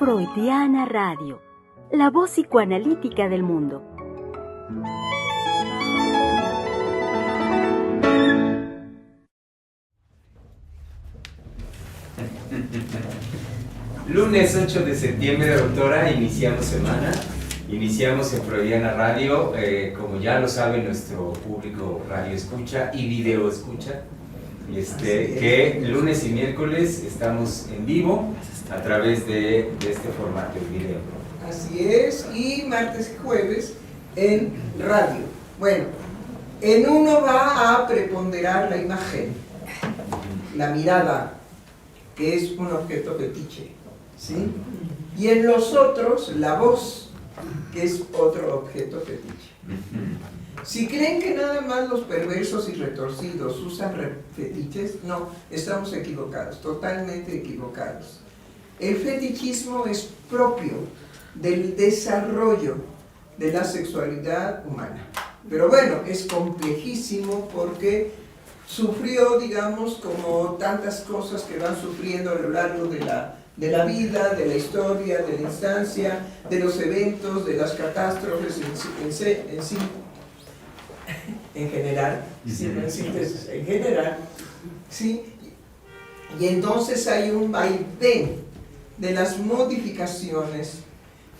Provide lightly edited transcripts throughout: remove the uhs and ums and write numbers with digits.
Freudiana Radio, la voz psicoanalítica del mundo. Lunes 8 de septiembre, doctora, iniciamos semana, iniciamos en Freudiana Radio, como ya lo sabe nuestro público radio escucha y video escucha, que lunes y miércoles estamos en vivo a través de este formato de video. Así es, y martes y jueves en radio. Bueno, en uno va a preponderar la imagen, la mirada, que es un objeto fetiche, ¿sí? Y en los otros, la voz, que es otro objeto fetiche. Si creen que nada más los perversos y retorcidos usan fetiches, no, estamos equivocados, totalmente equivocados. El fetichismo es propio del desarrollo de la sexualidad humana. Pero bueno, es complejísimo porque sufrió, digamos, como tantas cosas que van sufriendo a lo largo de la vida, de la historia, de la instancia, de los eventos, de las catástrofes en general, en general, ¿sí? Y entonces hay un vaivén de las modificaciones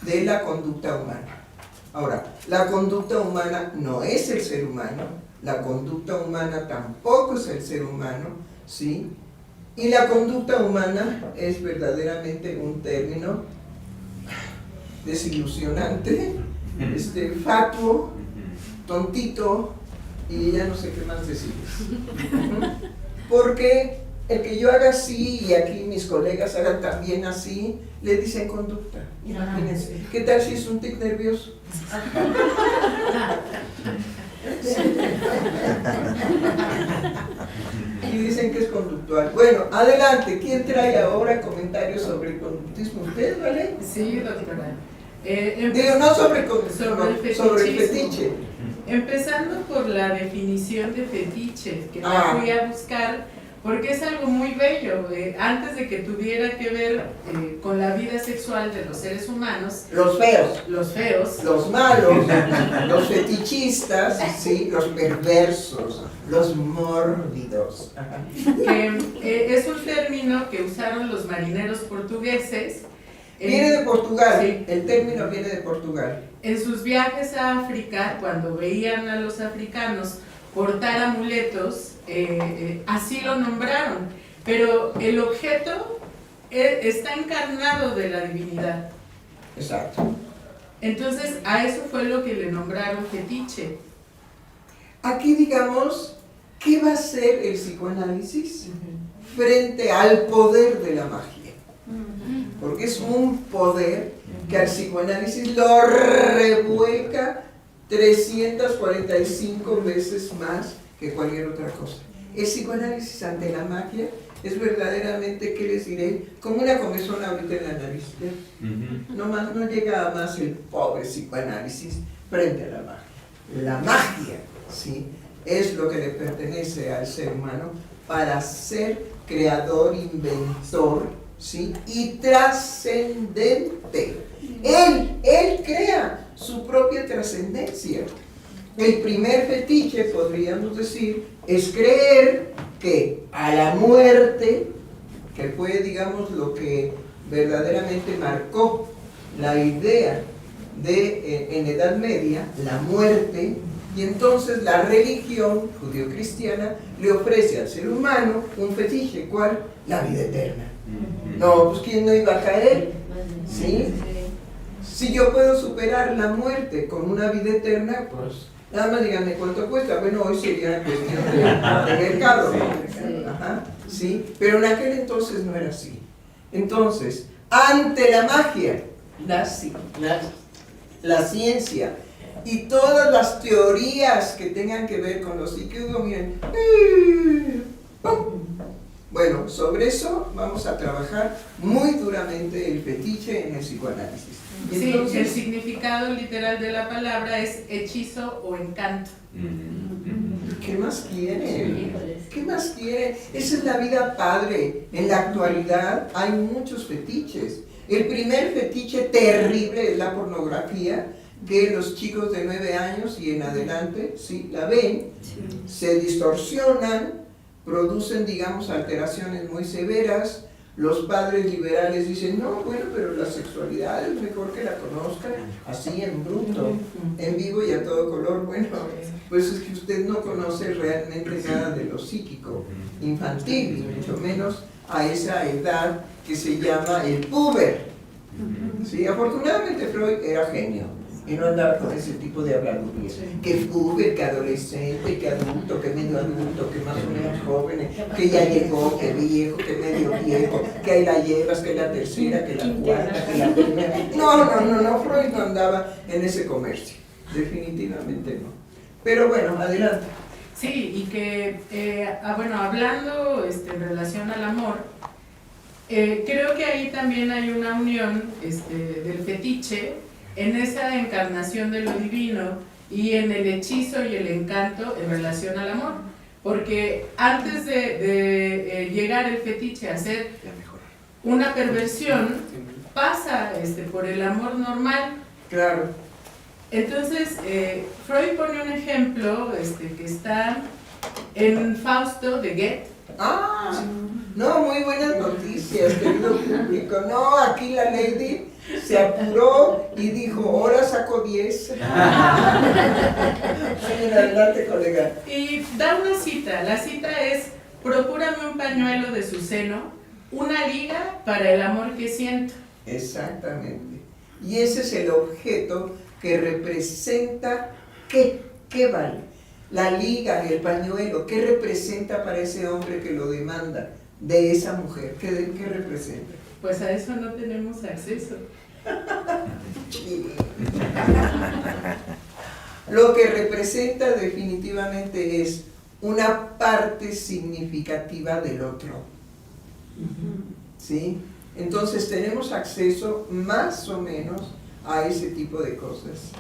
de la conducta humana. Ahora, la conducta humana no es el ser humano, la conducta humana tampoco es el ser humano, ¿sí? Y la conducta humana es verdaderamente un término desilusionante, fatuo, tontito, y ya no sé qué más decirles. Porque el que yo haga así y aquí mis colegas hagan también así, le dicen conducta. Imagínense. ¿Qué tal si es un tic nervioso? Y dicen que es conductual. Bueno, adelante. ¿Quién trae ahora comentarios sobre el conductismo? ¿Usted, vale? Sí, doctora. Digo, no sobre el fetiche. Empezando por la definición de fetiche, que la fui a buscar, porque es algo muy bello. Antes de que tuviera que ver con la vida sexual de los seres humanos, los feos, los malos, los fetichistas, ¿sí? Los perversos, los mórbidos. Es un término que usaron los marineros portugueses. Viene de Portugal, sí. El término viene de Portugal. En sus viajes a África, cuando veían a los africanos portar amuletos, así lo nombraron, pero el objeto está encarnado de la divinidad. Exacto. Entonces a eso fue lo que le nombraron fetiche. Aquí digamos, ¿qué va a ser el psicoanálisis frente al poder de la magia? Porque es un poder que al psicoanálisis lo revuelca 345 veces más que cualquier otra cosa. El psicoanálisis ante la magia es verdaderamente, ¿qué les diré? Como una comezón ahorita en la nariz. No llega a más el pobre psicoanálisis frente a la magia. La magia, ¿sí?, es lo que le pertenece al ser humano para ser creador, inventor, ¿sí?, y trascendente. Él crea su propia trascendencia. El primer fetiche, podríamos decir, es creer que a la muerte, que fue, digamos, lo que verdaderamente marcó la idea en Edad Media, la muerte, y entonces la religión judío-cristiana le ofrece al ser humano un fetiche, ¿cuál? La vida eterna. No, pues ¿quién no iba a caer? ¿Sí? Si yo puedo superar la muerte con una vida eterna, pues nada más díganme cuánto cuesta. Bueno, hoy sería cuestión de mercado. ¿Sí? Pero en aquel entonces no era así. Entonces, ante la magia, la ciencia y todas las teorías que tengan que ver con los psíquicos, miren, bueno, sobre eso vamos a trabajar muy duramente el fetiche en el psicoanálisis. Entonces, sí, el significado literal de la palabra es hechizo o encanto. ¿Qué más quiere? ¿Qué más quiere? Esa es la vida padre. En la actualidad hay muchos fetiches. El primer fetiche terrible es la pornografía, que los chicos de 9 años y en adelante, sí, la ven, se distorsionan, producen, digamos, alteraciones muy severas. Los padres liberales dicen, no, bueno, pero la sexualidad es mejor que la conozcan así en bruto, en vivo y a todo color. Bueno, pues es que usted no conoce realmente nada de lo psíquico infantil, y mucho menos a esa edad que se llama el puber. Sí, afortunadamente Freud era genio y no andaba con ese tipo de habladurías. Que puber, que adolescente, que adulto, que medio adulto, que más o menos joven, que ya llegó, que viejo, que medio viejo, que ahí la llevas, que la tercera, que la cuarta, que la primera. No, Freud no andaba en ese comercio, definitivamente no. Pero bueno, adelante. Sí, y que, bueno, hablando en relación al amor, creo que ahí también hay una unión del fetiche en esa encarnación de lo divino y en el hechizo y el encanto en relación al amor. Porque antes de llegar el fetiche a ser una perversión, pasa por el amor normal. Claro. Entonces, Freud pone un ejemplo que está en Fausto de Goethe. Ah, no, muy buenas noticias, querido público. No, aquí la lady se apuró y dijo, ahora saco 10. Adelante, colega. Y da una cita, la cita es, procúrame un pañuelo de su seno, una liga para el amor que siento. Exactamente. Y ese es el objeto que representa, ¿qué vale? La liga, el pañuelo, ¿qué representa para ese hombre que lo demanda de esa mujer? ¿Qué representa? Pues a eso no tenemos acceso. Lo que representa definitivamente es una parte significativa del otro. ¿Sí? Entonces tenemos acceso más o menos a ese tipo de cosas.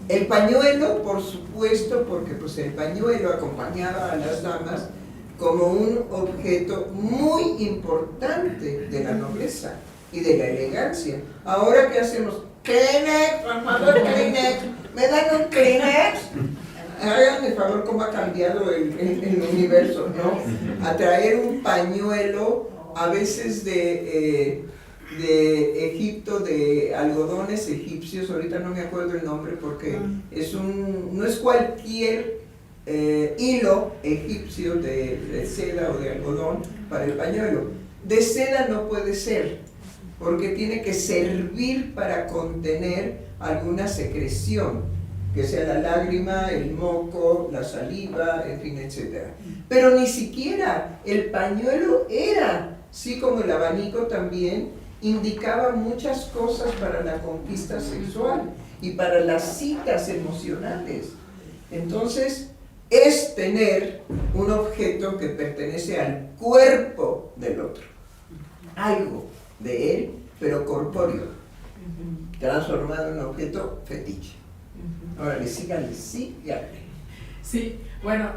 El pañuelo, por supuesto, porque pues el pañuelo acompañaba a las damas como un objeto muy importante de la nobleza y de la elegancia. Ahora, ¿qué hacemos? Kleenex, por favor, Kleenex. ¿Me dan un Kleenex? Háganme favor cómo ha cambiado el universo, ¿no? A traer un pañuelo, a veces de Egipto, de algodones egipcios, ahorita no me acuerdo el nombre porque no es cualquier hilo egipcio de seda o de algodón para el pañuelo. De seda no puede ser, porque tiene que servir para contener alguna secreción, que sea la lágrima, el moco, la saliva, en fin, etc. Pero ni siquiera el pañuelo era, sí, como el abanico también, indicaba muchas cosas para la conquista sexual y para las citas emocionales. Entonces, es tener un objeto que pertenece al cuerpo del otro, algo de él, pero corpóreo, transformado en un objeto fetiche. Ahora, síganle. Sí, bueno,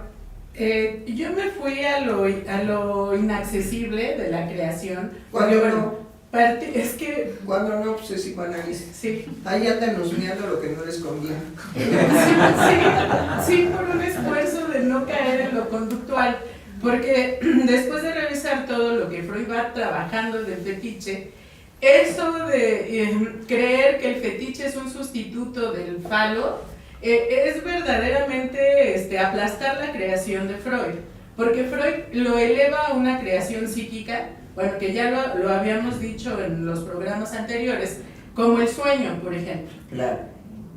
yo me fui a lo inaccesible de la creación. Cuando no. Es que... Cuando no, pues es psicoanálisis. Sí. Ahí andan husmeando lo que no les conviene. Sí, por un esfuerzo de no caer en lo conductual. Porque después de revisar todo lo que Freud va trabajando del fetiche, eso de creer que el fetiche es un sustituto del falo, es verdaderamente aplastar la creación de Freud. Porque Freud lo eleva a una creación psíquica, bueno, que ya lo habíamos dicho en los programas anteriores, como el sueño, por ejemplo. Claro.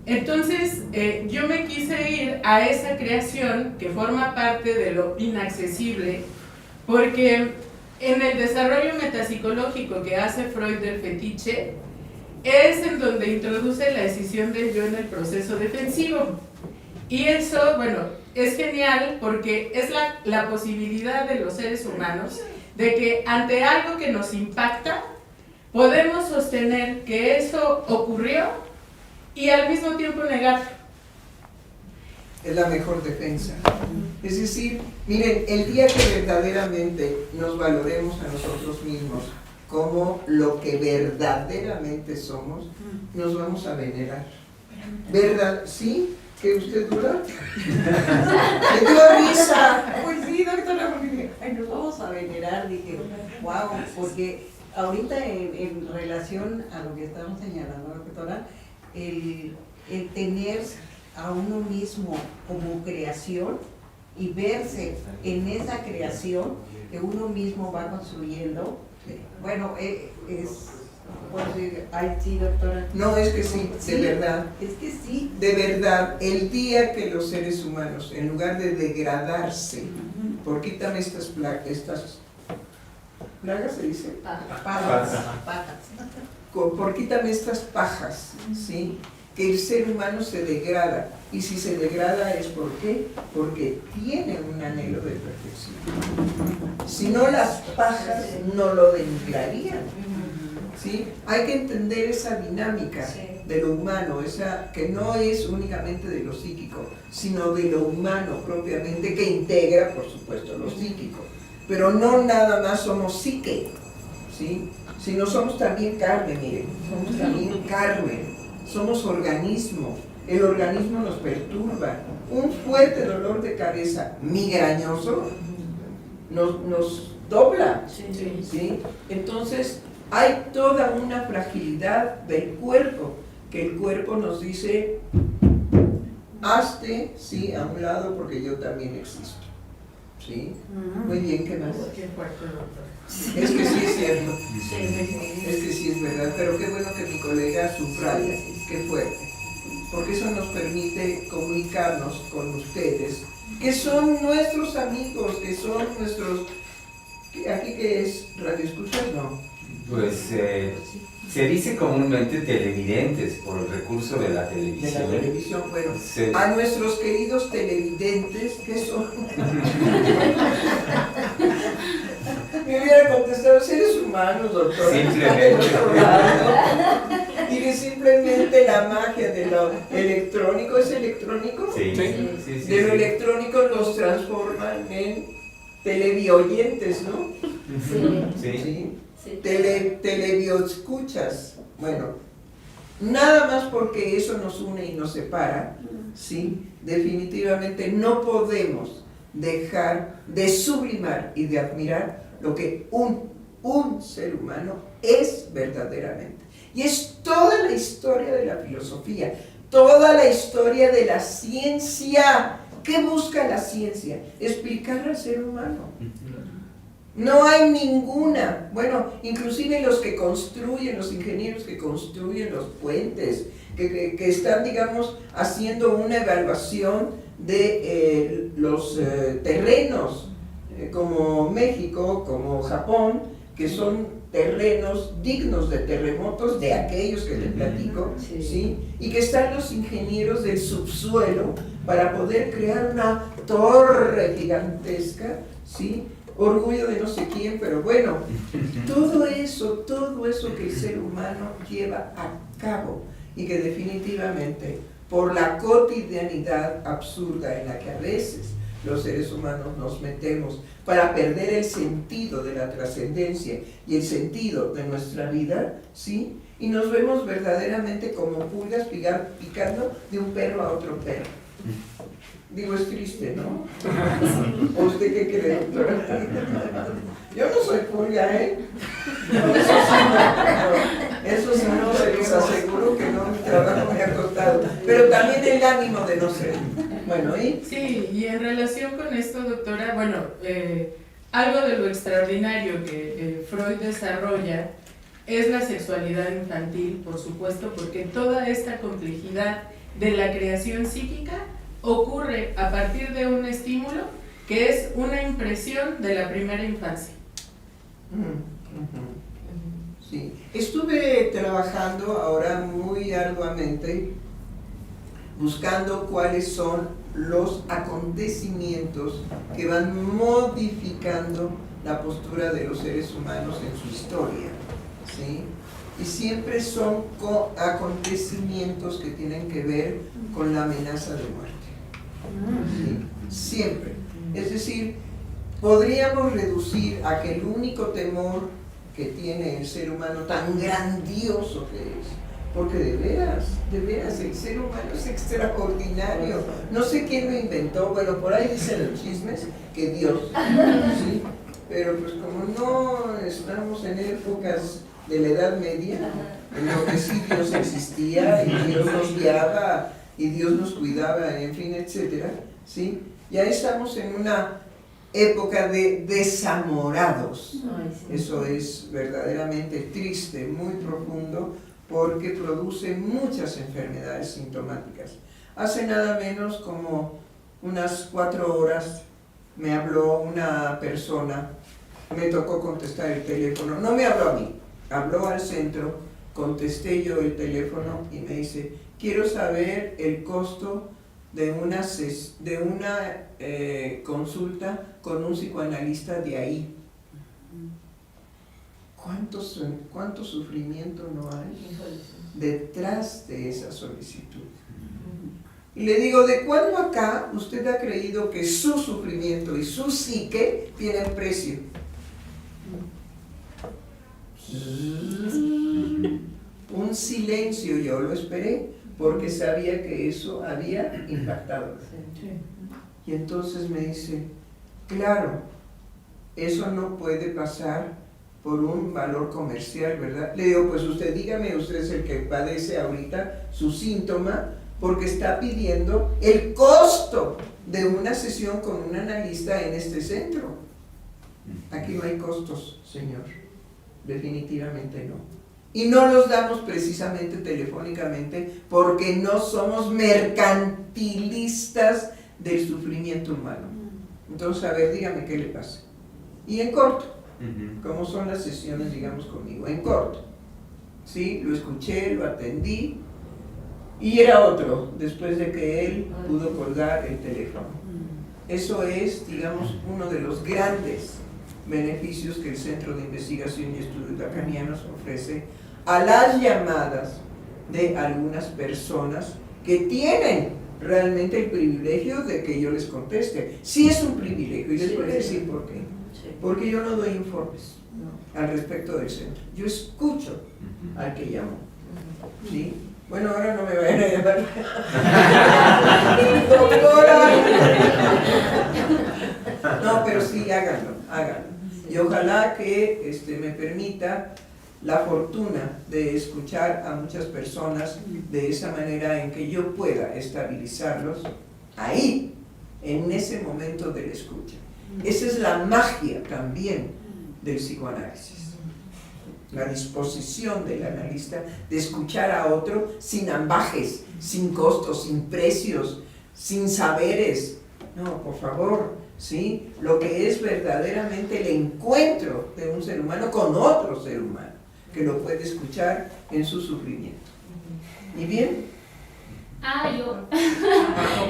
Entonces, yo me quise ir a esa creación que forma parte de lo inaccesible, porque en el desarrollo metapsicológico que hace Freud del fetiche, es en donde introduce la escisión del yo en el proceso defensivo. Y eso, bueno, es genial porque es la posibilidad de los seres humanos de que ante algo que nos impacta, podemos sostener que eso ocurrió y al mismo tiempo negarlo. Es la mejor defensa. Es decir, miren, el día que verdaderamente nos valoremos a nosotros mismos como lo que verdaderamente somos, nos vamos a venerar. ¿Verdad? ¿Sí? ¿Que usted dura? ¡Me dio risa! Pues sí, doctora, porque dije, ay, nos vamos a venerar, dije, wow, porque ahorita en relación a lo que estamos señalando, doctora, el tener a uno mismo como creación y verse en esa creación que uno mismo va construyendo, bueno, bueno, ay, sí, doctora. No, es que sí, de verdad. Es que sí. De verdad, el día que los seres humanos, en lugar de degradarse, por quítame estas plagas, ¿se dice? Pajas. Por quítame estas pajas, ¿sí? Que el ser humano se degrada. Y si se degrada es ¿por qué? Porque tiene un anhelo de perfección. Si no, las pajas no lo denigrarían. ¿Sí? Hay que entender esa dinámica de lo humano, esa que no es únicamente de lo psíquico, sino de lo humano propiamente, que integra, por supuesto, lo psíquico. Pero no nada más somos psique, ¿sí? Sino somos también carne, miren, somos también carne, somos organismo. El organismo nos perturba. Un fuerte dolor de cabeza migrañoso nos dobla, ¿sí? Entonces, hay toda una fragilidad del cuerpo, que el cuerpo nos dice, hazte, sí, a un lado porque yo también existo. ¿Sí? Muy bien, ¿qué más? Qué fuerte, doctor. Es que sí es cierto, es que sí es verdad, pero qué bueno que mi colega subraya, qué fuerte, porque eso nos permite comunicarnos con ustedes, que son nuestros amigos, que son nuestros, ¿aquí qué es? ¿Radio escuchas? No. Pues se dice comúnmente televidentes por el recurso de la De televisión. la televisión, bueno, Sí. a nuestros queridos televidentes, ¿qué son? Me hubiera contestado, seres humanos, doctor. Simplemente. Y que simplemente la magia de lo electrónico, ¿es electrónico? Sí, De lo electrónico los transforman en televioyentes, ¿no? Sí. Televioescuchas. Bueno, nada más porque eso nos une y nos separa, ¿sí? Definitivamente no podemos dejar de sublimar y de admirar lo que un ser humano es verdaderamente. Y es toda la historia de la filosofía, toda la historia de la ciencia. ¿Qué busca la ciencia? Explicar al ser humano. No hay ninguna, bueno, inclusive los que construyen, los ingenieros que construyen los puentes, que están, digamos, haciendo una evaluación de los terrenos, como México, como Japón, que son terrenos dignos de terremotos, de aquellos que te platico, ¿sí? Y que están los ingenieros del subsuelo para poder crear una torre gigantesca, ¿sí? Orgullo de no sé quién, pero bueno, todo eso que el ser humano lleva a cabo y que definitivamente por la cotidianidad absurda en la que a veces los seres humanos nos metemos para perder el sentido de la trascendencia y el sentido de nuestra vida, ¿sí? Y nos vemos verdaderamente como pulgas picando de un perro a otro perro. Digo, es triste, ¿no? ¿O usted qué cree, doctora? Yo no soy pulga, ¿eh? Eso sí no, se los aseguro que no, mi trabajo me ha costado. Pero también el ánimo de no ser. Bueno, ¿y? Sí, y en relación con esto, doctora, bueno, algo de lo extraordinario que Freud desarrolla es la sexualidad infantil, por supuesto, porque toda esta complejidad de la creación psíquica ocurre a partir de un estímulo que es una impresión de la primera infancia. Sí. Estuve trabajando ahora muy arduamente buscando cuáles son los acontecimientos que van modificando la postura de los seres humanos en su historia, ¿sí? Y siempre son acontecimientos que tienen que ver con la amenaza de muerte. ¿Sí? Siempre. Es decir, podríamos reducir a que el único temor que tiene el ser humano, tan grandioso que es. Porque de veras, el ser humano es extraordinario. No sé quién lo inventó, bueno, por ahí dicen los chismes que Dios, ¿sí? Pero pues como no estamos en épocas de la Edad Media, en lo que sí Dios existía y Dios nos guiaba y Dios nos cuidaba, en fin, etcétera, ¿sí? Ya estamos en una época de desamorados. Eso es verdaderamente triste, muy profundo, porque produce muchas enfermedades sintomáticas. Hace nada menos como unas 4 horas me habló una persona, me tocó contestar el teléfono, no me habló a mí, habló al centro, contesté yo el teléfono y me dice, quiero saber el costo de una consulta con un psicoanalista de ahí. ¿Cuánto sufrimiento no hay detrás de esa solicitud? Y le digo, ¿de cuándo acá usted ha creído que su sufrimiento y su psique tienen precio? Un silencio, yo lo esperé, porque sabía que eso había impactado. Y entonces me dice, claro, eso no puede pasar por un valor comercial, ¿verdad? Le digo, pues usted dígame, usted es el que padece ahorita su síntoma, porque está pidiendo el costo de una sesión con un analista en este centro. Aquí no hay costos, señor, definitivamente no. Y no los damos precisamente telefónicamente porque no somos mercantilistas del sufrimiento humano. Entonces, a ver, dígame qué le pasa. Y en corto, ¿cómo son las sesiones, digamos, conmigo? En corto. Sí, lo escuché, lo atendí, y era otro, después de que él pudo colgar el teléfono. Eso es, digamos, uno de los grandes beneficios que el Centro de Investigación y Estudios Lacanianos ofrece a las llamadas de algunas personas que tienen realmente el privilegio de que yo les conteste. Sí es un privilegio, y les voy a decir por qué. Porque yo no doy informes al respecto del centro. Yo escucho al que llamó. ¿Sí? Bueno, ahora no me vayan a llamar. Doctora. No, pero sí, háganlo. Y ojalá que me permita la fortuna de escuchar a muchas personas de esa manera en que yo pueda estabilizarlos ahí, en ese momento de la escucha. Esa es la magia también del psicoanálisis. La disposición del analista de escuchar a otro sin ambajes, sin costos, sin precios, sin saberes. No, por favor, ¿sí? Lo que es verdaderamente el encuentro de un ser humano con otro ser humano, que lo puede escuchar en su sufrimiento. ¿Y bien? Yo.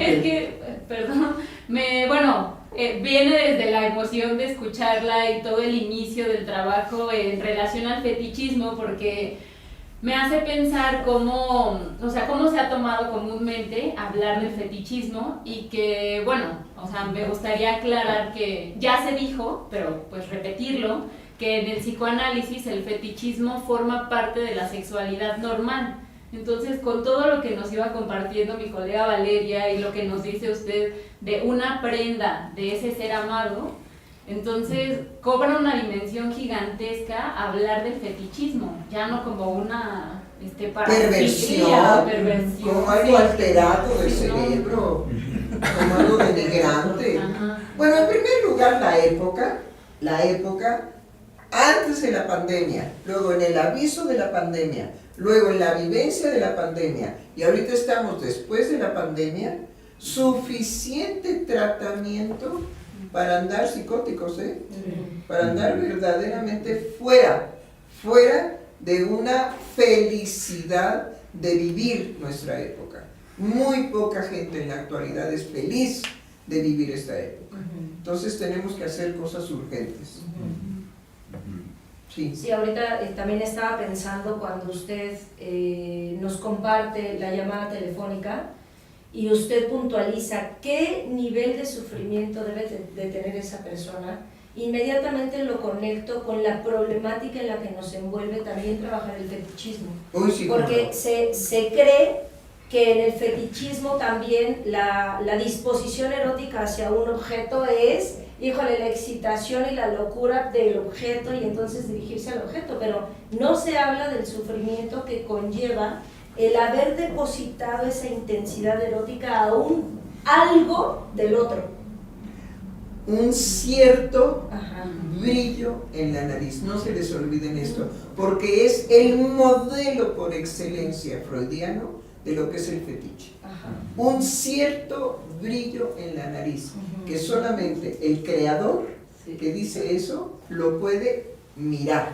Es que, perdón, viene desde la emoción de escucharla y todo el inicio del trabajo en relación al fetichismo, porque me hace pensar cómo se ha tomado comúnmente hablar del fetichismo y que, me gustaría aclarar que ya se dijo, pero pues repetirlo, que en el psicoanálisis el fetichismo forma parte de la sexualidad normal. Entonces, con todo lo que nos iba compartiendo mi colega Valeria y lo que nos dice usted de una prenda de ese ser amado, entonces cobra una dimensión gigantesca hablar del fetichismo, ya no como una perversión, como algo sí, alterado del sí, cerebro, como algo denigrante. Bueno, en primer lugar, la época antes de la pandemia, luego en el aviso de la pandemia, luego en la vivencia de la pandemia, y ahorita estamos después de la pandemia, suficiente tratamiento para andar psicóticos, para andar verdaderamente fuera de una felicidad de vivir nuestra época. Muy poca gente en la actualidad es feliz de vivir esta época. Entonces tenemos que hacer cosas urgentes. Sí. Sí, ahorita también estaba pensando cuando usted nos comparte la llamada telefónica y usted puntualiza qué nivel de sufrimiento debe de tener esa persona inmediatamente lo conecto con la problemática en la que nos envuelve también trabajar el fetichismo. Uy, sí, Porque se cree que en el fetichismo también la disposición erótica hacia un objeto es, híjole, la excitación y la locura del objeto y entonces dirigirse al objeto, pero no se habla del sufrimiento que conlleva el haber depositado esa intensidad erótica a un algo del otro. Un cierto Ajá. brillo en la nariz, no se les olviden esto, porque es el modelo por excelencia freudiano de lo que es el fetiche. Ajá. Un cierto brillo en la nariz, Ujú. que solamente el creador Sí. que dice eso lo puede mirar,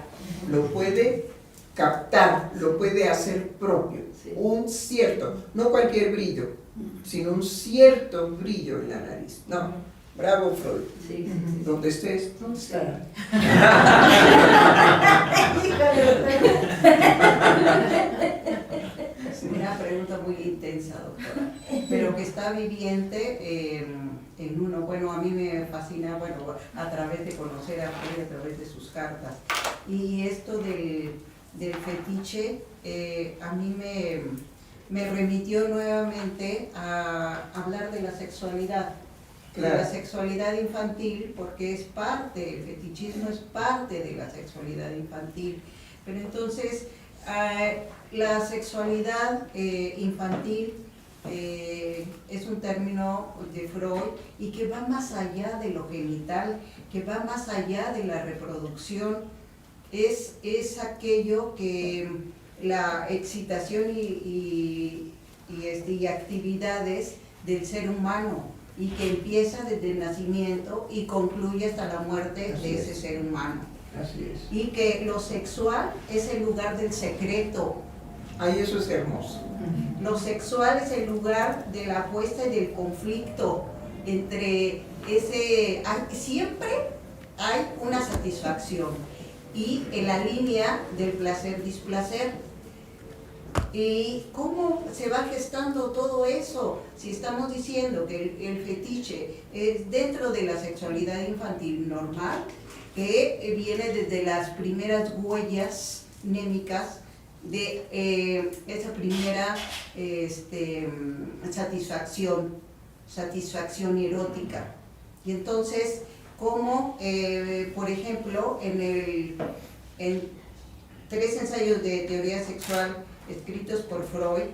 lo puede captar, lo puede hacer propio. Sí. Un cierto, no cualquier brillo, sino un cierto brillo en la nariz. No, bravo Freud. Sí, sí, sí. Donde estés, ¿dónde está? Una pregunta muy intensa, doctora, pero que está viviente en uno. Bueno, a mí me fascina, bueno, a través de conocer a Freud, a través de sus cartas. Y esto del fetiche, a mí me remitió nuevamente a hablar de la sexualidad. Claro. De la sexualidad infantil, porque es parte, el fetichismo es parte de la sexualidad infantil. Pero entonces, la sexualidad infantil es un término de Freud y que va más allá de lo genital, que va más allá de la reproducción. Es aquello que la excitación y actividades del ser humano, y que empieza desde el nacimiento y concluye hasta la muerte Así de es. ese ser humano. Así es. Y que lo sexual es el lugar del secreto. Ay, eso es hermoso. Lo sexual es el lugar de la apuesta y del conflicto entre siempre hay una satisfacción y en la línea del placer-displacer. ¿Y cómo se va gestando todo eso? Si estamos diciendo que el fetiche es dentro de la sexualidad infantil normal, que viene desde las primeras huellas némicas de esa primera satisfacción erótica. Y entonces, como por ejemplo, en 3 ensayos de teoría sexual escritos por Freud,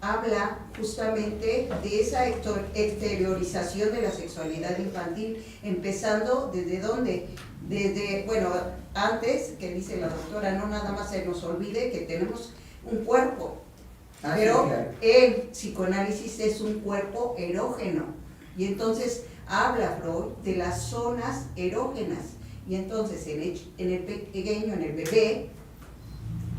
habla justamente de esa exteriorización de la sexualidad infantil, empezando desde dónde, desde, bueno, antes, que dice la doctora, no nada más se nos olvide que tenemos un cuerpo, pero Sí, claro. el psicoanálisis es un cuerpo erógeno, y entonces habla Freud de las zonas erógenas, y entonces en el pequeño, en el bebé,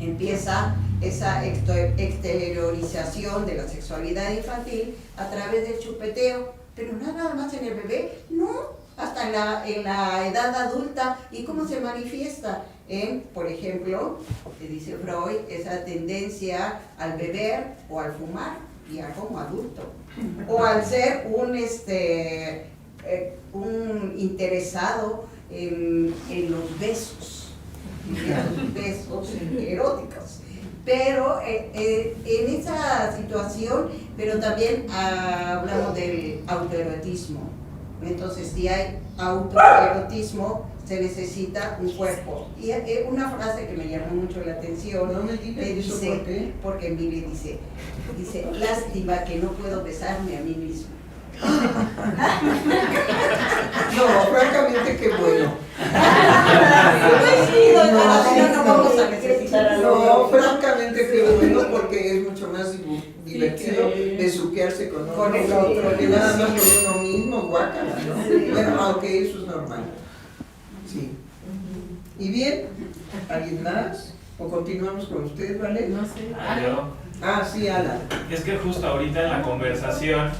empieza esa exteriorización de la sexualidad infantil a través del chupeteo, pero no nada más en el bebé, no, hasta en la edad adulta. ¿Y cómo se manifiesta? Por ejemplo, dice Freud, esa tendencia al beber o al fumar, ya como adulto, o al ser un interesado en los besos eróticos, pero en esa situación, pero también hablamos del autoerotismo. Entonces, si hay autoerotismo, se necesita un cuerpo. Y una frase que me llamó mucho la atención, No me digas eso, dice, ¿por qué? porque Emily dice, lástima que no puedo besarme a mí mismo. No, francamente, qué bueno. Pues sí, doctora, si no, no vamos a necesitar a No, francamente, qué bueno, porque es mucho más divertido que- besuquearse con el otro otro, que nada sí. más con uno mismo, guácala, ¿no? Sí. Bueno, aunque eso es normal. Sí. ¿Y bien? ¿Alguien más? ¿O continuamos con usted, vale? No sé. Yo. Ah, sí, Alan. Es que justo ahorita en la conversación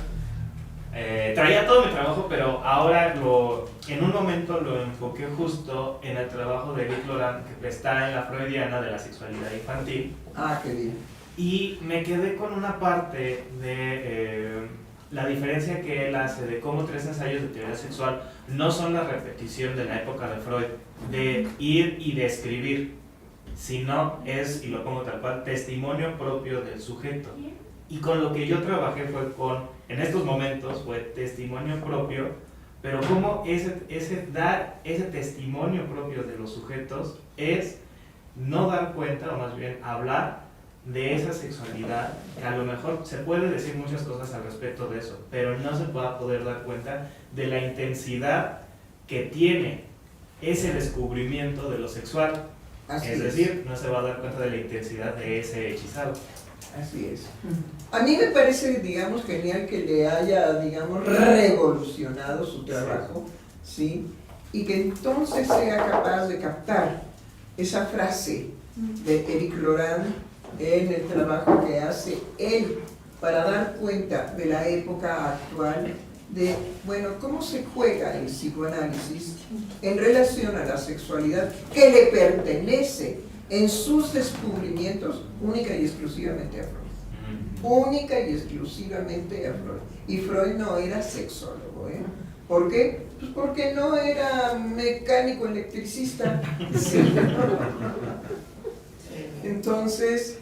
traía todo mi trabajo, pero ahora en un momento lo enfoqué justo en el trabajo de Eric Laurent, que está en la freudiana de la sexualidad infantil, Ah, qué bien. y me quedé con una parte la diferencia que él hace de cómo 3 ensayos de teoría sexual no son la repetición de la época de Freud, de ir y de escribir, sino es, y lo pongo tal cual, testimonio propio del sujeto. Y con lo que yo trabajé en estos momentos fue testimonio propio, pero cómo dar ese testimonio propio de los sujetos es no dar cuenta, o más bien hablar de esa sexualidad, que a lo mejor se puede decir muchas cosas al respecto de eso, pero no se va a poder dar cuenta de la intensidad que tiene ese descubrimiento de lo sexual. Es decir, no se va a dar cuenta de la intensidad de ese hechizado. Así es. A mí me parece, digamos, genial que le haya, digamos, revolucionado su trabajo, ¿sí? Y que entonces sea capaz de captar esa frase de Éric Laurent en el trabajo que hace él para dar cuenta de la época actual de, bueno, cómo se juega el psicoanálisis en relación a la sexualidad que le pertenece en sus descubrimientos única y exclusivamente a Freud. Única y exclusivamente a Freud. Y Freud no era sexólogo, ¿eh? ¿Por qué? Pues porque no era mecánico electricista. Sí. Entonces,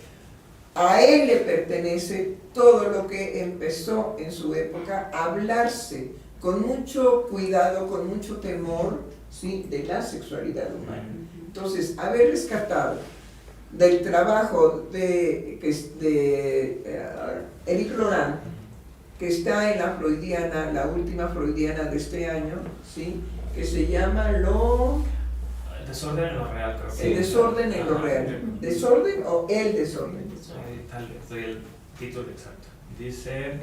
a él le pertenece todo lo que empezó en su época a hablarse con mucho cuidado, con mucho temor, ¿sí?, de la sexualidad humana. Entonces, haber rescatado del trabajo de Éric Laurent, que está en la freudiana, la última freudiana de este año, ¿sí?, que se llama El desorden en lo real, creo que. El desorden en lo real. ¿Desorden o el desorden? Tal vez doy el título exacto. Dice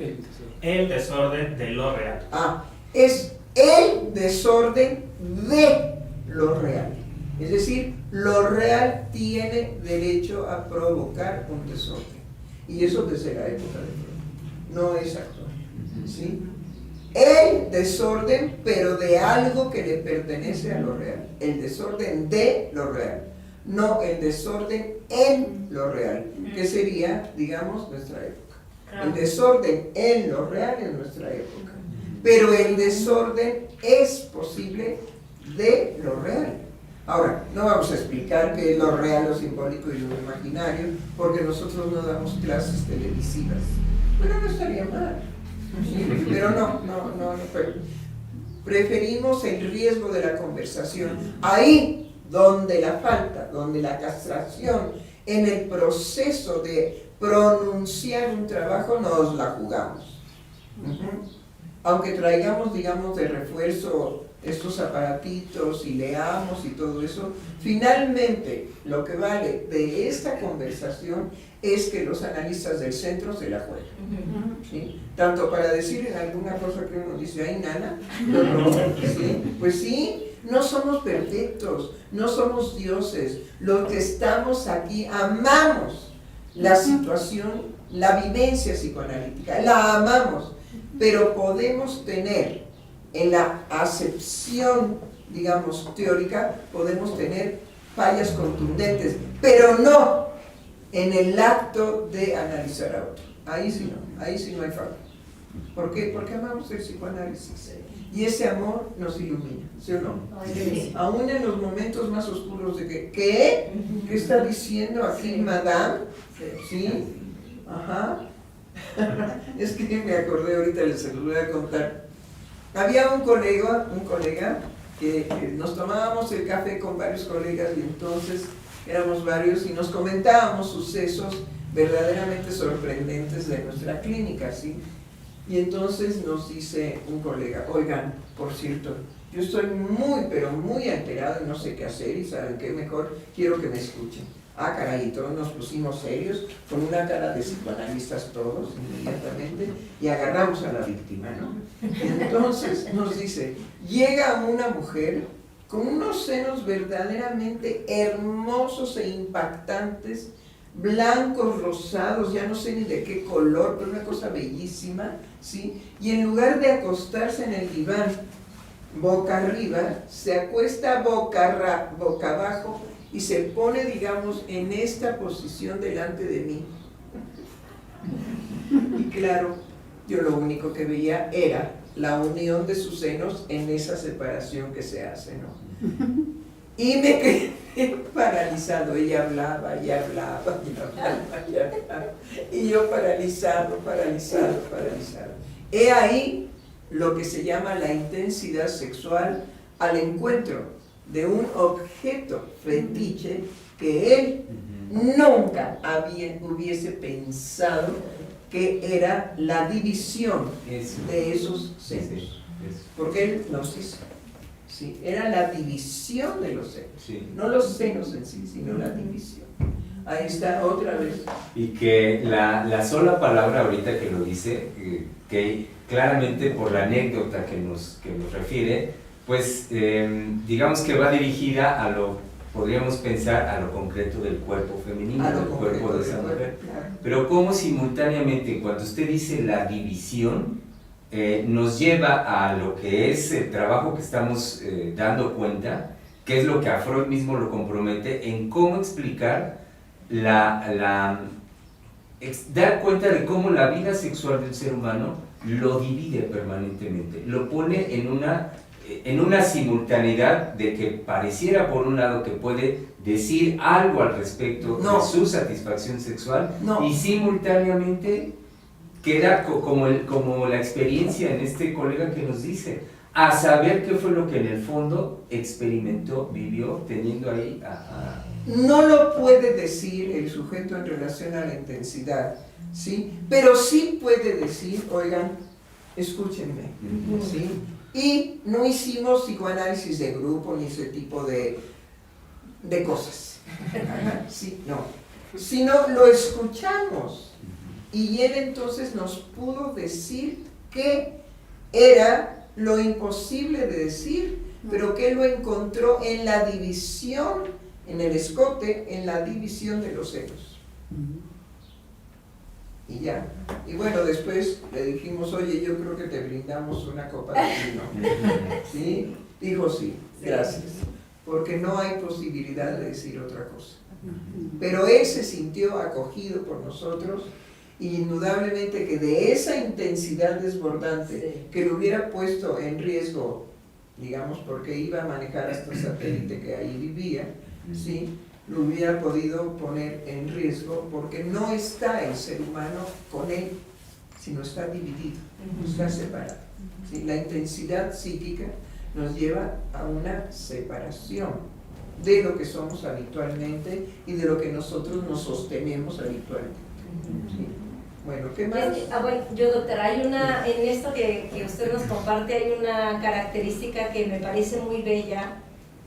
el desorden de lo real. Ah, es el desorden de lo real. Es decir, lo real tiene derecho a provocar un desorden. Y eso desde la época de Freud. No es actual. ¿Sí? El desorden, pero de algo que le pertenece a lo real. El desorden de lo real. No el desorden en lo real, que sería, digamos, nuestra época. El desorden en lo real es nuestra época. Pero el desorden es posible de lo real. Ahora, no vamos a explicar qué es lo real, lo simbólico y lo imaginario, porque nosotros no damos clases televisivas. Bueno, no estaría mal. ¿Sí? Pero no. Preferimos el riesgo de la conversación. Ahí donde la falta, donde la castración en el proceso de pronunciar un trabajo nos la jugamos. Aunque traigamos, digamos, de refuerzo estos aparatitos y leamos y todo eso, finalmente lo que vale de esta conversación es que los analistas del centro se la juegan, ¿sí? Tanto para decir en alguna cosa que uno dice, ay, nana, ¿sí? Pues sí, no somos perfectos, no somos dioses, los que estamos aquí amamos la situación, la vivencia psicoanalítica, la amamos, pero podemos tener en la acepción, digamos, teórica, podemos tener fallas contundentes, pero no en el acto de analizar a otro. Ahí sí no hay falla. ¿Por qué? Porque amamos el psicoanálisis. Y ese amor nos ilumina, ¿sí o no? Sí. Aún en los momentos más oscuros de que, ¿qué? ¿Qué está diciendo aquí, madame? ¿Sí? Ajá. Es que me acordé ahorita, les voy a contar. Había un colega que nos tomábamos el café con varios colegas y entonces éramos varios y nos comentábamos sucesos verdaderamente sorprendentes de nuestra clínica, ¿sí? Y entonces nos dice un colega, oigan, por cierto, yo estoy muy, pero muy alterado y no sé qué hacer y saben qué, mejor quiero que me escuchen. Ah, caray, y todos nos pusimos serios, con una cara de psicoanalistas todos, inmediatamente, y agarramos a la víctima, ¿no? Entonces nos dice, llega una mujer con unos senos verdaderamente hermosos e impactantes, blancos, rosados, ya no sé ni de qué color, pero una cosa bellísima, ¿sí? Y en lugar de acostarse en el diván boca arriba, se acuesta boca abajo y se pone, digamos, en esta posición delante de mí. Y claro, yo lo único que veía era la unión de sus senos en esa separación que se hace, ¿no? Y me quedé paralizado. Ella hablaba y hablaba y hablaba y hablaba. Y yo paralizado. He ahí lo que se llama la intensidad sexual al encuentro de un objeto fetiche que él nunca hubiese pensado que era la división de esos senos. Porque él nos hizo. Sí, era la división de los senos. Sí. No los senos en sí, sino la división. Ahí está otra vez. Y que la sola palabra ahorita que lo dice, que claramente por la anécdota que nos refiere, pues digamos que va dirigida a lo, podríamos pensar, a lo concreto del cuerpo femenino, del cuerpo de esa mujer. Claro. Pero como simultáneamente, cuando usted dice la división, nos lleva a lo que es el trabajo que estamos dando cuenta, que es lo que a Freud mismo lo compromete, en cómo explicar dar cuenta de cómo la vida sexual del ser humano lo divide permanentemente, lo pone en una simultaneidad de que pareciera por un lado que puede decir algo al respecto de su satisfacción sexual y simultáneamente queda como la experiencia en este colega que nos dice, a saber qué fue lo que en el fondo experimentó, vivió, teniendo ahí No lo puede decir el sujeto en relación a la intensidad, ¿sí? Pero sí puede decir, oigan, escúchenme, ¿sí? Y no hicimos psicoanálisis de grupo ni ese tipo de cosas, ¿sí? No, sino lo escuchamos. Y él entonces nos pudo decir que era lo imposible de decir, pero que él lo encontró en la división, en el escote, en la división de los senos. Y ya. Y bueno, después le dijimos, oye, yo creo que te brindamos una copa de vino. ¿Sí? Dijo sí, gracias. Porque no hay posibilidad de decir otra cosa. Pero él se sintió acogido por nosotros. Y indudablemente que de esa intensidad desbordante que lo hubiera puesto en riesgo, digamos, porque iba a manejar hasta el satélite que ahí vivía, ¿sí? Lo hubiera podido poner en riesgo porque no está el ser humano con él, sino está dividido, está separado. ¿Sí? La intensidad psíquica nos lleva a una separación de lo que somos habitualmente y de lo que nosotros nos sostenemos habitualmente. ¿Sí? Bueno, ¿qué más? Bueno, yo, doctora, hay una, en esto que usted nos comparte, hay una característica que me parece muy bella,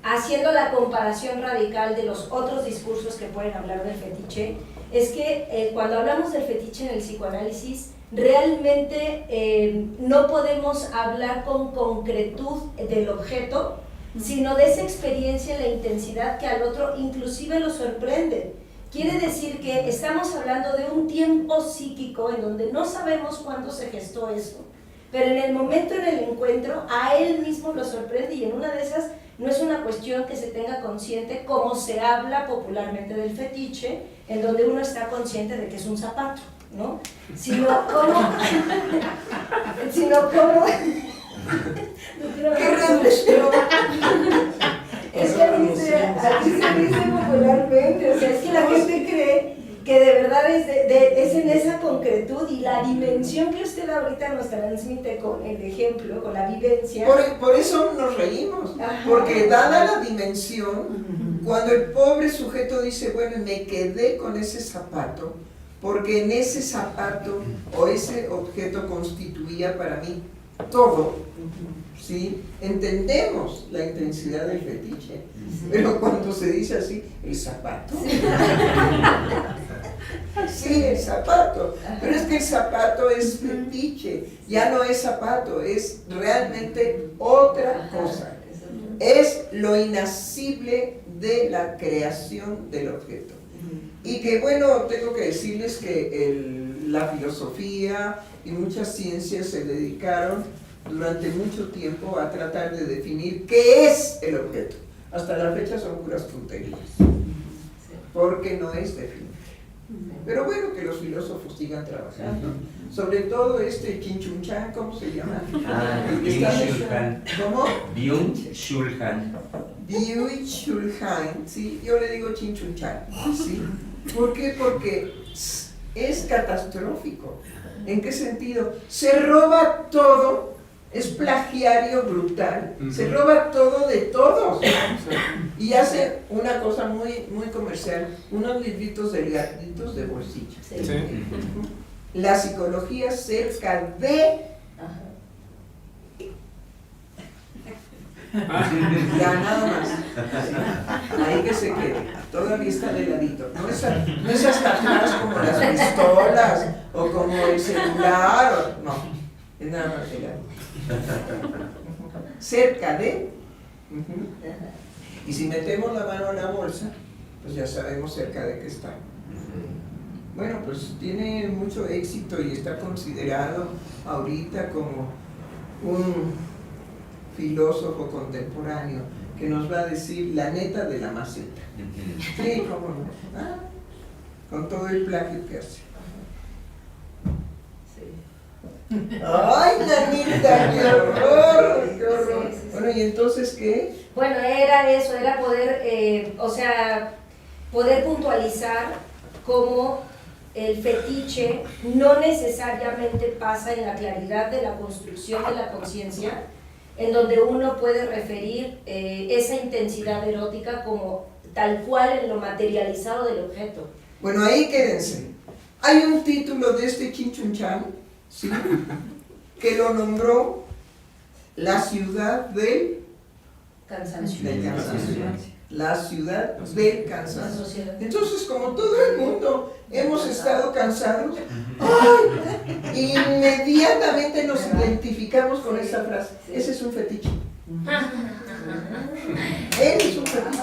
haciendo la comparación radical de los otros discursos que pueden hablar del fetiche, es que cuando hablamos del fetiche en el psicoanálisis, realmente no podemos hablar con concretud del objeto, sino de esa experiencia, la intensidad que al otro inclusive lo sorprende. Quiere decir que estamos hablando de un tiempo psíquico en donde no sabemos cuándo se gestó eso, pero en el momento en el encuentro a él mismo lo sorprende y en una de esas no es una cuestión que se tenga consciente como se habla popularmente del fetiche, en donde uno está consciente de que es un zapato, ¿no? Sino como... ¡Qué reflexión! Es que así se dice popularmente, o sea, es que la gente cree que de verdad es en esa concretud y la dimensión que usted ahorita nos transmite con el ejemplo, con la vivencia. Por eso nos reímos, porque dada la dimensión, cuando el pobre sujeto dice, bueno, me quedé con ese zapato, porque en ese zapato o ese objeto constituía para mí todo, ¿sí? Entendemos la intensidad del fetiche, pero cuando se dice así, el zapato. Sí, el zapato, pero es que el zapato es fetiche, ya no es zapato, es realmente otra cosa. Es lo inasible de la creación del objeto. Y que bueno, tengo que decirles que la filosofía y muchas ciencias se dedicaron durante mucho tiempo a tratar de definir qué es el objeto. Hasta la fecha son puras tonterías, porque no es definible. Pero bueno, que los filósofos sigan trabajando. Sobre todo Chin-Chun Chan, ¿cómo se llama? Byung-Chul Han. ¿Cómo? Byung-Chul Han. Byung-Chul Han, sí, yo le digo Chin-Chun Chan, ¿sí? ¿Por qué? Porque es catastrófico. ¿En qué sentido? Se roba todo, es plagiario brutal, se roba todo de todos. Y hace una cosa muy, muy comercial, unos libritos delgaditos de bolsillo. Sí. Sí. La psicología cerca de... Ya, nada más. Ahí que se quede. Todavía está de ladito. No es hasta atrás como las pistolas o como el celular. No, es nada más de ladito. Cerca de. Y si metemos la mano en la bolsa, pues ya sabemos cerca de qué está. Bueno, pues tiene mucho éxito y está considerado ahorita como un filósofo contemporáneo que nos va a decir la neta de la maceta. Sí, cómo no. Ah, con todo el plagio que hace. ¡Ay, Nanita! ¡Qué horror! ¡Qué horror! Bueno, ¿y entonces qué? Bueno, era eso, era poder, poder puntualizar cómo el fetiche no necesariamente pasa en la claridad de la construcción de la conciencia, en donde uno puede referir esa intensidad erótica como tal cual en lo materializado del objeto. Bueno, ahí quédense. Hay un título de Chin-Chun Chan, ¿sí? Que lo nombró la ciudad del Cansancio. La ciudad del cansancio. Entonces, como todo el mundo hemos estado cansados, ¡ay! Inmediatamente nos identificamos con esa frase. Ese es un fetiche. Él es un fetiche.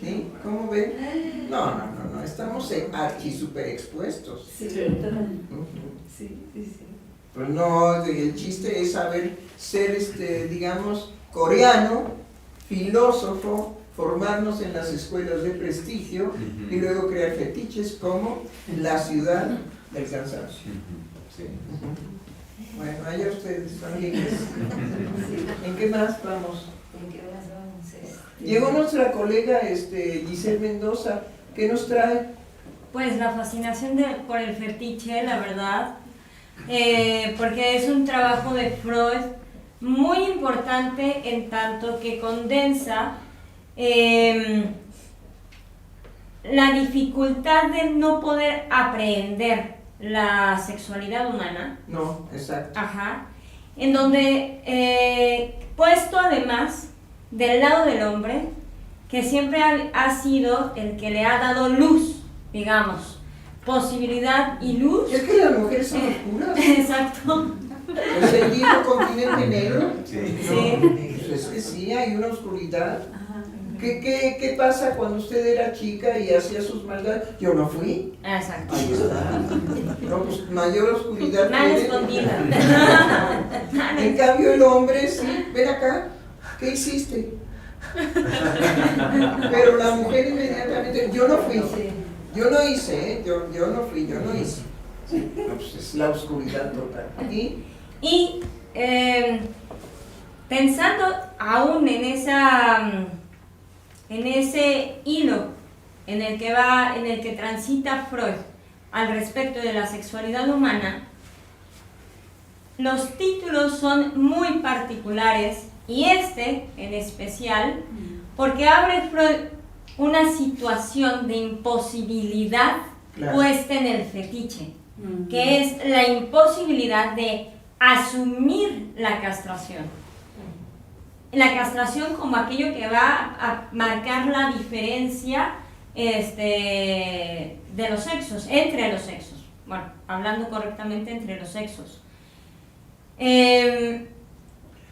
¿Sí? ¿Cómo ven? No, estamos archi super expuestos. Sí, sí. Pues no, el chiste es saber ser, digamos, coreano, filósofo, formarnos en las escuelas de prestigio y luego crear fetiches como la ciudad del cansancio. Sí. Bueno, allá ustedes son libres. ¿En qué más vamos? Llegó nuestra colega Giselle Mendoza. ¿Qué nos trae? Pues la fascinación por el fetiche, la verdad, porque es un trabajo de Freud muy importante en tanto que condensa la dificultad de no poder aprehender la sexualidad humana. No, exacto. Ajá. En donde, puesto además del lado del hombre, que siempre ha sido el que le ha dado luz, digamos, posibilidad y luz. Es que las mujeres son oscuras. Exacto. Es el viejo continente negro. Sí. Pues es que sí, hay una oscuridad. ¿Qué pasa cuando usted era chica y hacía sus maldades? Yo no fui. Exacto. Ahí está. No, pues mayor oscuridad. Mal tiene. escondida. En cambio el hombre, sí, ven acá, ¿qué hiciste? Pero la mujer inmediatamente, yo no fui. Yo no hice, yo no fui, yo no hice. Sí, no, pues es la oscuridad total. Y pensando aún en ese hilo en el que transita Freud al respecto de la sexualidad humana, los títulos son muy particulares y en especial porque abre Freud una situación de imposibilidad puesta en el fetiche, que es la imposibilidad de asumir la castración. La castración como aquello que va a marcar la diferencia de los sexos, entre los sexos. Bueno, hablando correctamente entre los sexos.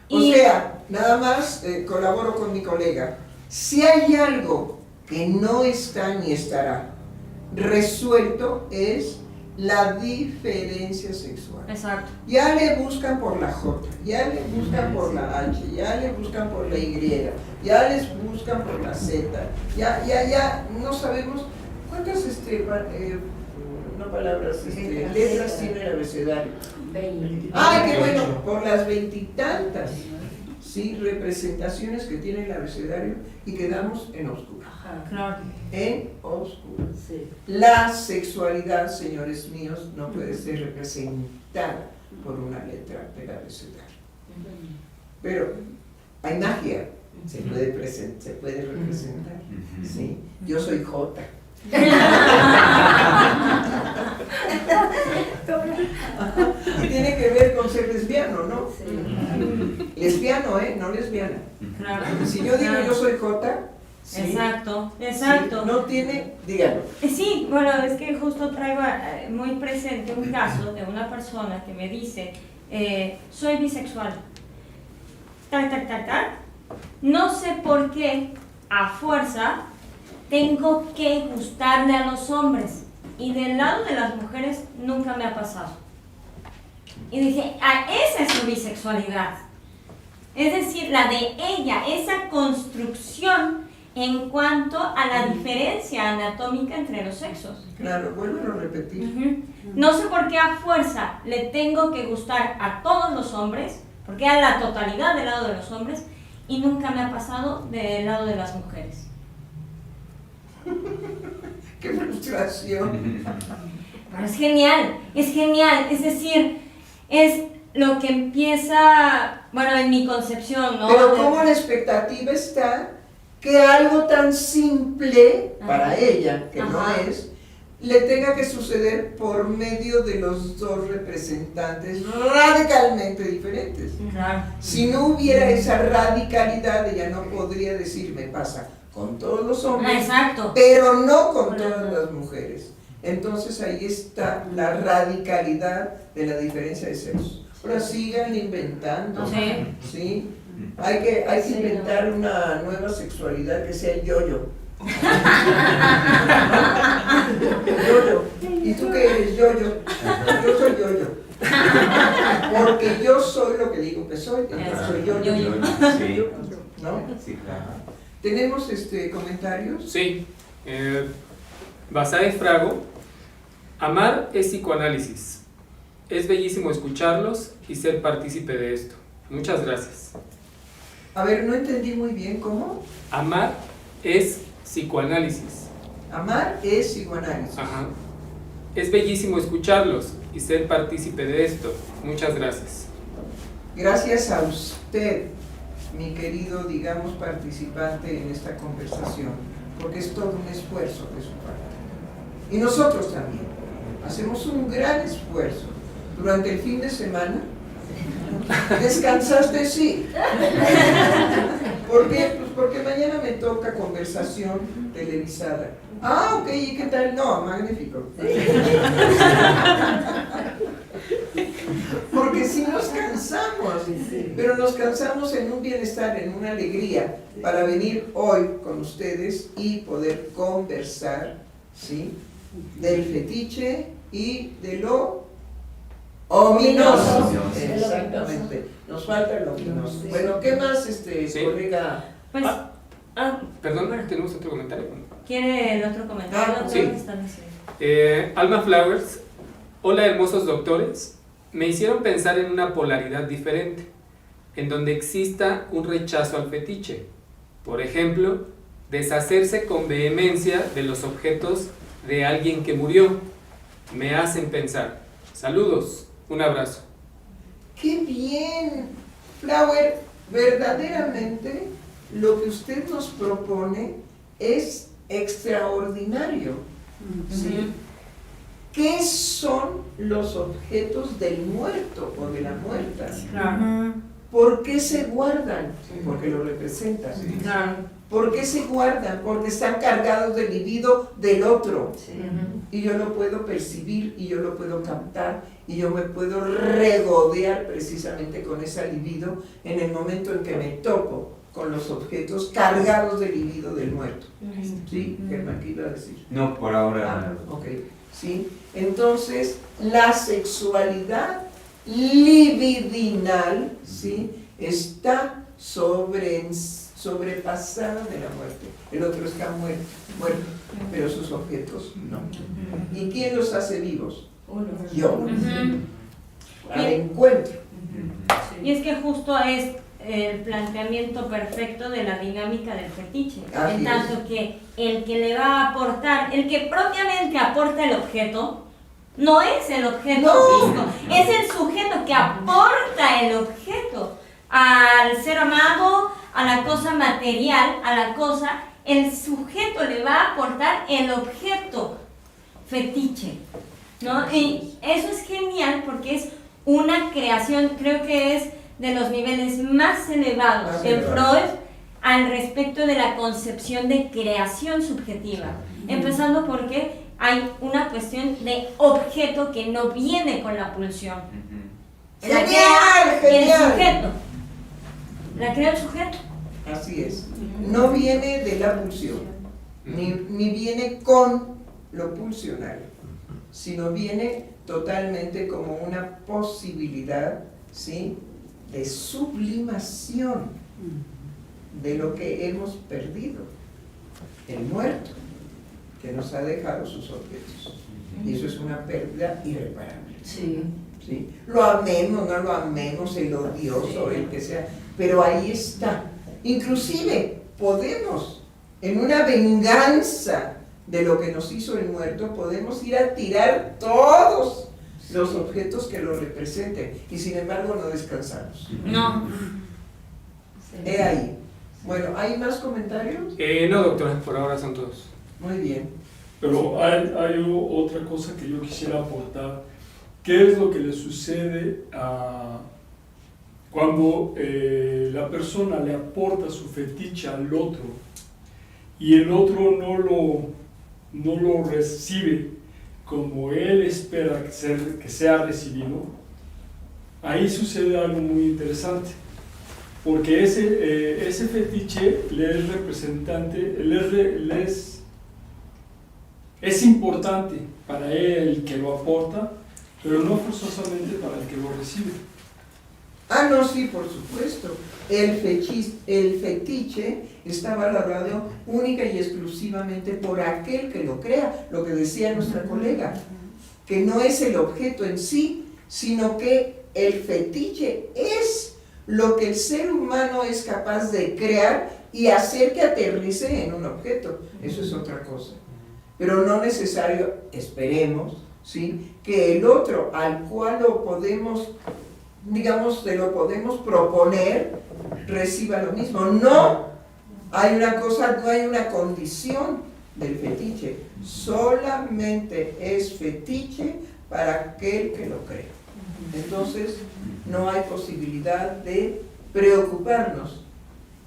O sea, nada más colaboro con mi colega. Si hay algo que no está ni estará resuelto es la diferencia sexual. Exacto. Ya le buscan por la J, ya le buscan por la H, ya le buscan por la Y, ya les buscan por la Z, ya no sabemos cuántas no palabras, letras tiene el abecedario? ¡Ay, qué bueno! Por las 20 y tantas, ¿sí? Representaciones que tiene el abecedario y quedamos en oscuro. Claro. En oscuro. La sexualidad, señores míos, no puede ser representada por una letra del abecedario. Pero hay magia, se puede representar. ¿Sí? Yo soy J. Y tiene que ver con ser lesbiano, ¿no? Lesbiano, no lesbiana. Claro. Si yo digo yo soy J, ¿sí? Exacto. Sí, no tiene, dígalo. Sí, bueno, es que justo traigo muy presente un caso de una persona que me dice, soy bisexual. No sé por qué, a fuerza, tengo que gustarle a los hombres. Y del lado de las mujeres nunca me ha pasado. Y dije, esa es su bisexualidad. Es decir, la de ella, esa construcción en cuanto a la diferencia anatómica entre los sexos. Claro, vuelvo a repetir. No sé por qué a fuerza le tengo que gustar a todos los hombres, porque a la totalidad del lado de los hombres, y nunca me ha pasado del lado de las mujeres. ¡Qué frustración! Pero es genial, es decir, es lo que empieza, bueno, en mi concepción, ¿no? Pero como la expectativa está que algo tan simple para ella, que no es, le tenga que suceder por medio de los dos representantes radicalmente diferentes. Claro. Si no hubiera esa radicalidad, ella no podría decir, me pasa con todos los hombres, pero no con todas las mujeres. Entonces ahí está la radicalidad de la diferencia de sexos. Ahora sigan inventando, ¿sí? Hay que inventar una nueva sexualidad que sea el yo-yo. Yo-yo. ¿Y tú qué eres? Yo-yo. Yo soy yo-yo. Porque yo soy lo que digo que soy. Soy yo-yo. Sí. ¿No? Sí, claro. ¿Tenemos comentarios? Sí. Basae Frago. Amar es psicoanálisis. Es bellísimo escucharlos y ser partícipe de esto. Muchas gracias. A ver, no entendí muy bien, ¿cómo? Amar es psicoanálisis. Amar es psicoanálisis. Ajá. Es bellísimo escucharlos y ser partícipe de esto. Muchas gracias. Gracias a usted, mi querido, digamos, participante en esta conversación, porque es todo un esfuerzo de su parte. Y nosotros también hacemos un gran esfuerzo. Durante el fin de semana, ¿descansaste? Sí. ¿Por qué? Pues porque mañana me toca conversación televisada. Ah, ok, ¿y qué tal? No, magnífico. Porque sí nos cansamos, pero nos cansamos en un bienestar, en una alegría, para venir hoy con ustedes y poder conversar, ¿sí?, del fetiche y de lo ominoso. Exactamente. Nos falta el ominoso. Bueno, ¿qué más, colega? Pues, Perdón, tenemos otro comentario. ¿Quiere el otro comentario? Sí. Alma Flowers. Hola, hermosos doctores. Me hicieron pensar en una polaridad diferente, en donde exista un rechazo al fetiche. Por ejemplo, deshacerse con vehemencia de los objetos de alguien que murió. Me hacen pensar. Saludos, un abrazo. ¡Qué bien! Flower, verdaderamente lo que usted nos propone es extraordinario, ¿sí? ¿Qué son los objetos del muerto o de la muerta? Claro. ¿Por qué se guardan? Porque lo representan. Claro. ¿Por qué se guardan? Porque están cargados del libido del otro. Y yo lo puedo percibir y yo lo puedo captar y yo me puedo regodear precisamente con esa libido en el momento en que me toco con los objetos cargados del libido del muerto. ¿Sí? Germán, ¿qué iba a decir? No, por ahora. Ok. ¿Sí? Entonces, la sexualidad libidinal, ¿sí?, está sobrepasada de la muerte. El otro está muerto, pero sus objetos no. ¿Y quién los hace vivos? Yo. Al encuentro. Y es que justo es el planteamiento perfecto de la dinámica del fetiche. En tanto que el que le va a aportar, el que propiamente aporta el objeto, no es el objeto físico, es el sujeto que aporta el objeto al ser amado, a la cosa material, a la cosa, el sujeto le va a aportar el objeto fetiche, ¿no? Y eso es genial porque es una creación, creo que es de los niveles más elevados en Freud al respecto de la concepción de creación subjetiva, empezando porque hay una cuestión de objeto que no viene con la pulsión. La crea el sujeto. La crea el sujeto. Así es. No viene de la pulsión, ni viene con lo pulsionario, sino viene totalmente como una posibilidad, ¿sí?, de sublimación de lo que hemos perdido, el muerto, que nos ha dejado sus objetos. Y eso es una pérdida irreparable. Sí. ¿Sí? Lo amemos, no lo amemos, el odioso, el que sea, pero ahí está. Inclusive podemos, en una venganza de lo que nos hizo el muerto, podemos ir a tirar todos los objetos que lo representen, y sin embargo no descansamos. No. He ahí. Bueno, ¿hay más comentarios? No, doctora, por ahora son todos. Muy bien. Pero hay otra cosa que yo quisiera aportar. ¿Qué es lo que le sucede cuando la persona le aporta su fetiche al otro y el otro no lo recibe como él espera que sea recibido? Ahí sucede algo muy interesante, porque ese fetiche le es representante, es importante para él el que lo aporta, pero no forzosamente para el que lo recibe. Ah, no, sí, por supuesto. El fetiche está valorado única y exclusivamente por aquel que lo crea, lo que decía nuestra colega, que no es el objeto en sí, sino que el fetiche es lo que el ser humano es capaz de crear y hacer que aterrice en un objeto. Eso es otra cosa. Pero no necesario, esperemos, ¿sí?, que el otro al cual lo podemos, digamos, te lo podemos proponer, reciba lo mismo. No hay una cosa, no hay una condición del fetiche. Solamente es fetiche para aquel que lo cree. Entonces, no hay posibilidad de preocuparnos.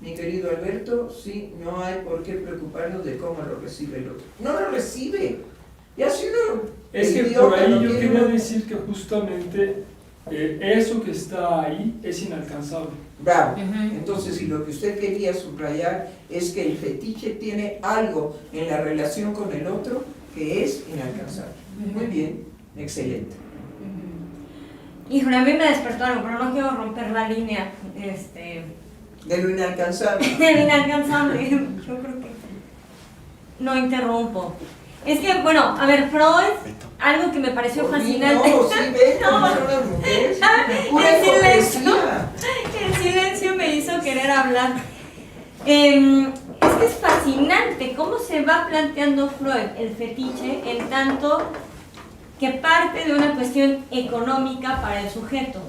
Mi querido Alberto, sí, no hay por qué preocuparnos de cómo lo recibe el otro. No lo recibe. Ya si uno... Es que por ahí yo quería decir que justamente eso que está ahí es inalcanzable. Bravo. Entonces, si lo que usted quería subrayar es que el fetiche tiene algo en la relación con el otro que es inalcanzable. Muy bien, excelente. Híjole, a mí me despertó algo, pero no quiero romper la línea de lo inalcanzable. De lo inalcanzable. Yo creo que no interrumpo. Es que, bueno, a ver, Freud, algo que me pareció fascinante. No, sí, ven, no, son las mujeres. El silencio me hizo querer hablar. Es que es fascinante cómo se va planteando Freud el fetiche, en tanto que parte de una cuestión económica para el sujeto.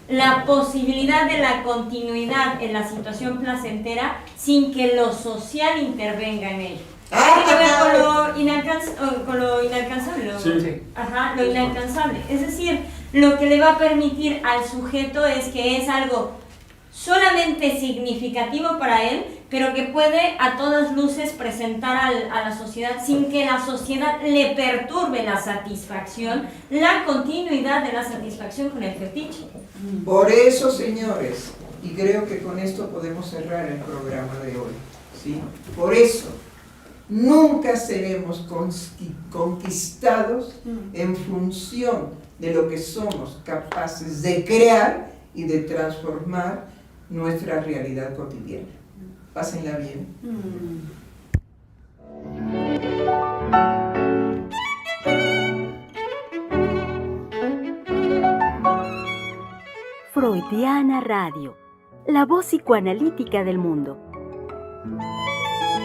La posibilidad de la continuidad en la situación placentera sin que lo social intervenga en ello. Tiene que ver con lo inalcanzable. Sí. Ajá, lo inalcanzable. Es decir, lo que le va a permitir al sujeto es que es algo solamente significativo para él, pero que puede a todas luces presentar a la sociedad sin que la sociedad le perturbe la satisfacción, la continuidad de la satisfacción con el fetiche. Por eso, señores, y creo que con esto podemos cerrar el programa de hoy, ¿sí? Por eso, nunca seremos conquistados en función de lo que somos capaces de crear y de transformar nuestra realidad cotidiana. Pásenla bien. Freudiana Radio, la voz psicoanalítica del mundo.